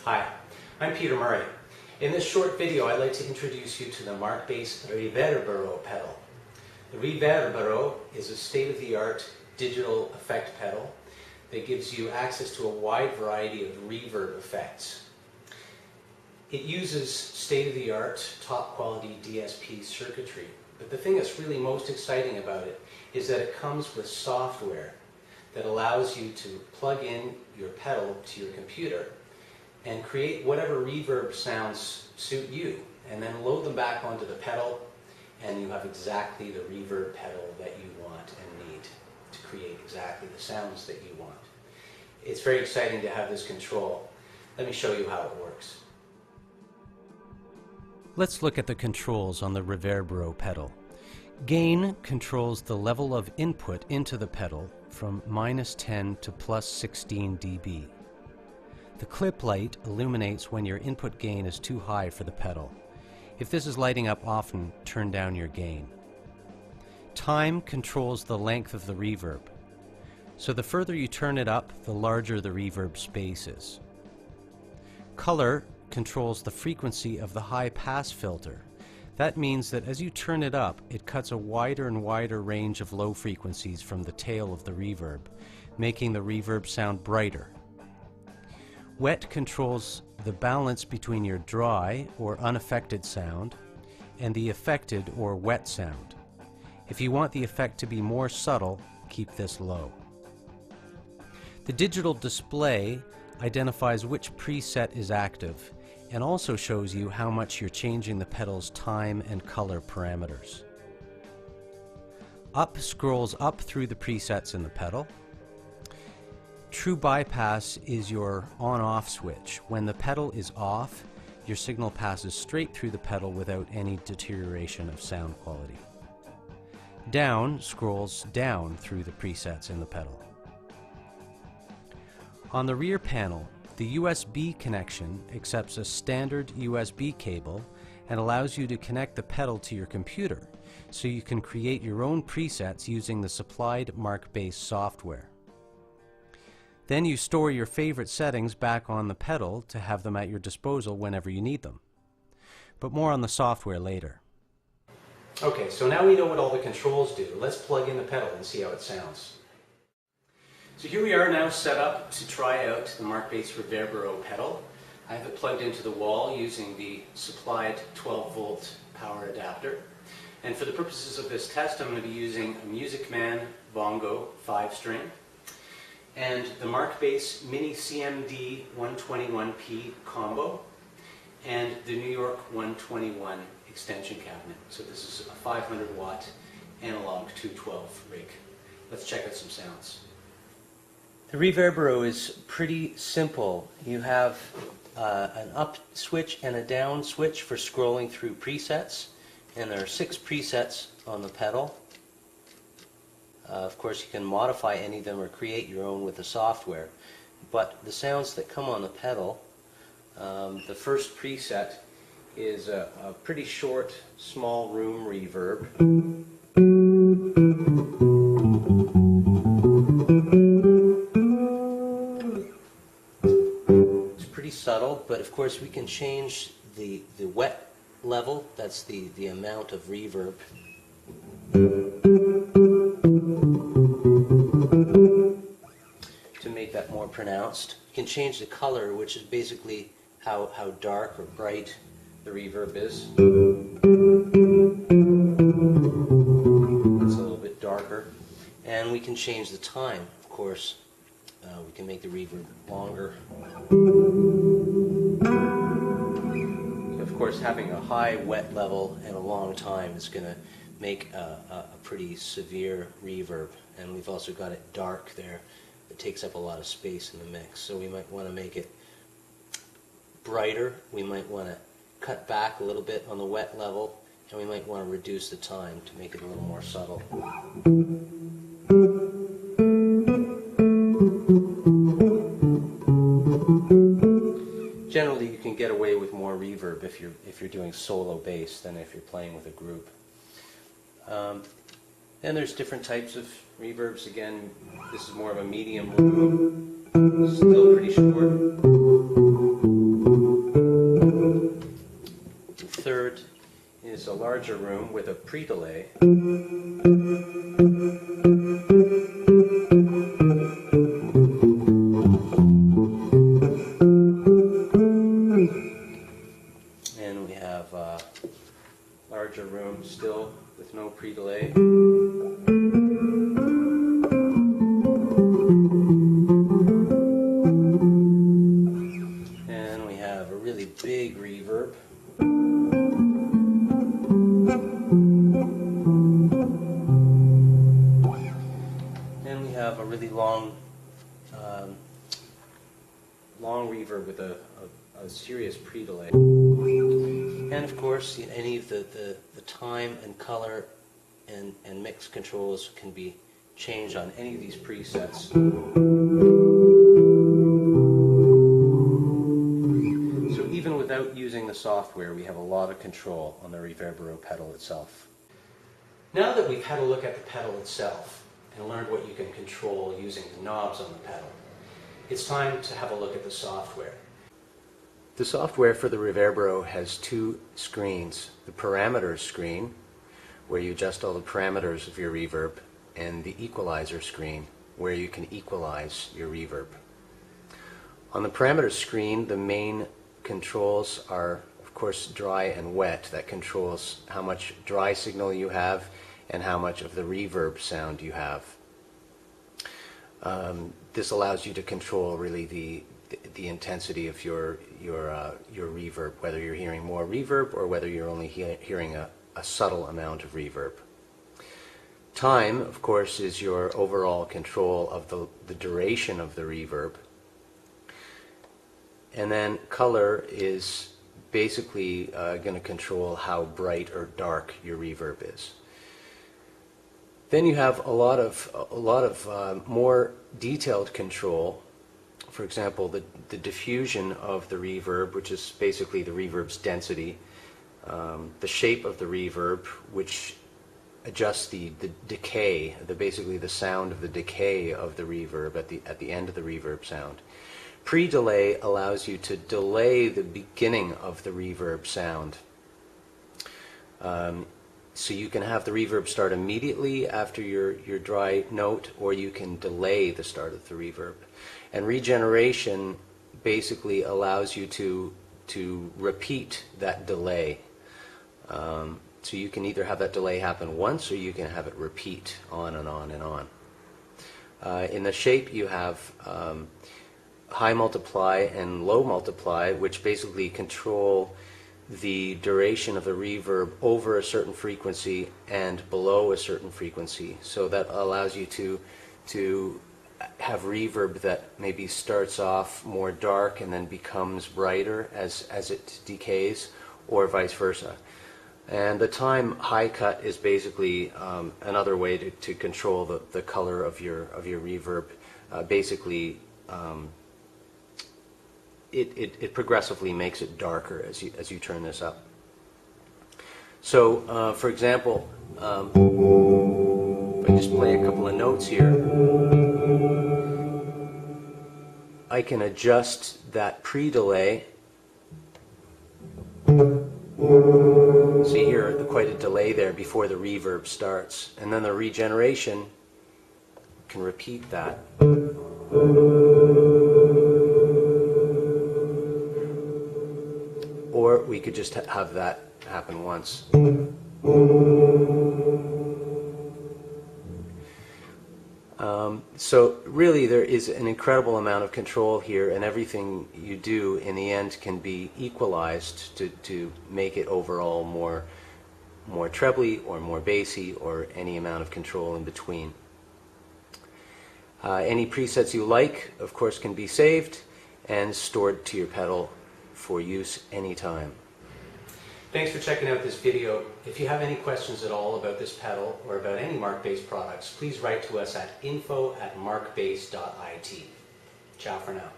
Hi, I'm Peter Murray. In this short video, I'd like to introduce you to the Markbass Riverbero pedal. The Riverbero is a state-of-the-art digital effect pedal that gives you access to a wide variety of reverb effects. It uses state-of-the-art, top-quality DSP circuitry, but the thing that's really most exciting about it is that it comes with software that allows you to plug in your pedal to your computer and create whatever reverb sounds suit you, and then load them back onto the pedal, and you have exactly the reverb pedal that you want and need to create exactly the sounds that you want. It's very exciting to have this control. Let me show you how it works. Let's look at the controls on the Riverbero pedal. Gain controls the level of input into the pedal from -10 to +16 dB. The clip light illuminates when your input gain is too high for the pedal. If this is lighting up often, turn down your gain. Time controls the length of the reverb. So the further you turn it up, the larger the reverb space is. Color controls the frequency of the high pass filter. That means that as you turn it up, it cuts a wider and wider range of low frequencies from the tail of the reverb, making the reverb sound brighter. Wet controls the balance between your dry or unaffected sound and the affected or wet sound. If you want the effect to be more subtle, keep this low. The digital display identifies which preset is active and also shows you how much you're changing the pedal's time and color parameters. Up scrolls up through the presets in the pedal. True bypass is your on-off switch. When the pedal is off, your signal passes straight through the pedal without any deterioration of sound quality. Down scrolls down through the presets in the pedal. On the rear panel, the USB connection accepts a standard USB cable and allows you to connect the pedal to your computer, so you can create your own presets using the supplied Markbass software. Then you store your favorite settings back on the pedal to have them at your disposal whenever you need them. But more on the software later. Okay, so now we know what all the controls do. Let's plug in the pedal and see how it sounds. So here we are now set up to try out the Markbass Riverbero pedal. I have it plugged into the wall using the supplied 12-volt power adapter. And for the purposes of this test, I'm going to be using a Music Man Bongo 5-string and the Markbass Mini CMD 121P combo and the New York 121 extension cabinet. So this is a 500-watt analog 212 rig. Let's check out some sounds. The Riverbero is pretty simple. You have an up switch and a down switch for scrolling through presets, and there are 6 presets on the pedal. Of course, you can modify any of them or create your own with the software, but the sounds that come on the pedal, the first preset is a pretty short, small room reverb. It's pretty subtle, but of course we can change the wet level, that's the amount of reverb. To make that more pronounced. You can change the color, which is basically how dark or bright the reverb is. It's a little bit darker. And we can change the time, of course. We can make the reverb longer. Of course, having a high wet level and a long time is going to make a pretty severe reverb. And we've also got it dark there. It takes up a lot of space in the mix. So we might want to make it brighter. We might want to cut back a little bit on the wet level, and we might want to reduce the time to make it a little more subtle. Generally, you can get away with more reverb if you're doing solo bass than if you're playing with a group. And there's different types of reverbs. Again, this is more of a medium room, still pretty short. a larger room with a pre-delay. And we have a larger room still with no pre-delay. And we have a really big reverb. And we have a really long reverb with a serious pre-delay. And of course, any of the time and color and mix controls can be changed on any of these presets. So even without using the software, we have a lot of control on the Riverbero pedal itself. Now that we've had a look at the pedal itself and learned what you can control using the knobs on the pedal, it's time to have a look at the software. The software for the Riverbero has two screens. The parameters screen, where you adjust all the parameters of your reverb, and the equalizer screen, where you can equalize your reverb. On the parameters screen, the main controls are, of course, dry and wet. That controls how much dry signal you have and how much of the reverb sound you have. This allows you to control really the intensity of your reverb, whether you're hearing more reverb or whether you're only hearing a subtle amount of reverb. Time, of course, is your overall control of the duration of the reverb. And then color is basically going to control how bright or dark your reverb is. Then you have a lot of more detailed control. For example, the diffusion of the reverb, which is basically the reverb's density, the shape of the reverb, which adjusts the decay, basically the sound of the decay of the reverb at the end of the reverb sound. Pre-delay allows you to delay the beginning of the reverb sound. So you can have the reverb start immediately after your dry note, or you can delay the start of the reverb. And regeneration basically allows you to repeat that delay. So you can either have that delay happen once, or you can have it repeat on and on and on. In the shape you have high multiply and low multiply, which basically control the duration of the reverb over a certain frequency and below a certain frequency. So that allows you to have reverb that maybe starts off more dark and then becomes brighter as it decays, or vice versa. And the time high cut is basically another way to control the color of your reverb. Basically, it progressively makes it darker as you turn this up. So, for example, if I just play a couple of notes here, I can adjust that pre-delay. See here, quite a delay there before the reverb starts, and then the regeneration can repeat that. Or we could just have that happen once. So really there is an incredible amount of control here, and everything you do in the end can be equalized to make it overall more trebly or more bassy, or any amount of control in between. Any presets you like, of course, can be saved and stored to your pedal for use anytime. Thanks for checking out this video. If you have any questions at all about this pedal or about any Markbass products, please write to us at info@markbass.it. Ciao for now.